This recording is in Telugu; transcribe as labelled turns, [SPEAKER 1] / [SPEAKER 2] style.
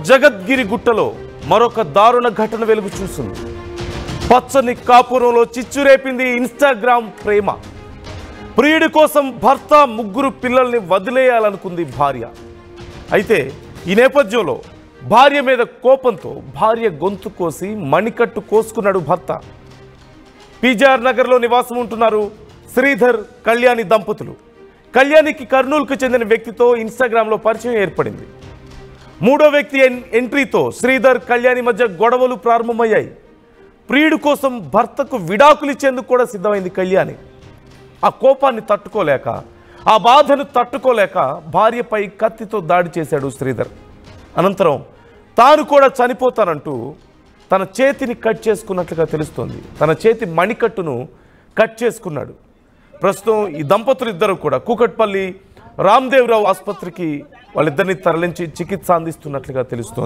[SPEAKER 1] జగద్గిరి గుట్టలో మరొక దారుణ ఘటన వెలుగు చూసింది. పచ్చని కాపురంలో చిచ్చురేపింది ఇన్స్టాగ్రామ్ ప్రేమ. ప్రియుడి కోసం భర్త ముగ్గురు పిల్లల్ని వదిలేయాలనుకుంది భార్య. అయితే ఈ నేపథ్యంలో భార్య మీద కోపంతో భార్య గొంతు కోసి మణికట్టు కోసుకున్నాడు భర్త. పీజీఆర్ నగర్లో నివాసం ఉంటున్నారు శ్రీధర్ కళ్యాణి దంపతులు. కళ్యాణికి కర్నూలుకు చెందిన వ్యక్తితో ఇన్స్టాగ్రామ్లో పరిచయం ఏర్పడింది. మూడో వ్యక్తి ఎంట్రీతో శ్రీధర్ కళ్యాణి మధ్య గొడవలు ప్రారంభమయ్యాయి. ప్రియుడి కోసం భర్తకు విడాకులు ఇచ్చేందుకు కూడా సిద్ధమైంది కళ్యాణి. ఆ కోపాన్ని తట్టుకోలేక, ఆ బాధను తట్టుకోలేక భార్యపై కత్తితో దాడి చేశాడు శ్రీధర్. అనంతరం తాను కూడా చనిపోతానంటూ తన చేతిని కట్ చేసుకున్నట్లుగా తెలుస్తోంది. తన చేతి మణికట్టును కట్ చేసుకున్నాడు. ప్రస్తుతం ఈ దంపతులు ఇద్దరు కూడా కూకట్పల్లి రామ్దేవరావు ఆసుపత్రికి వాళ్ళిద్దరిని తరలించి చికిత్స అందిస్తున్నట్లుగా తెలుస్తోంది.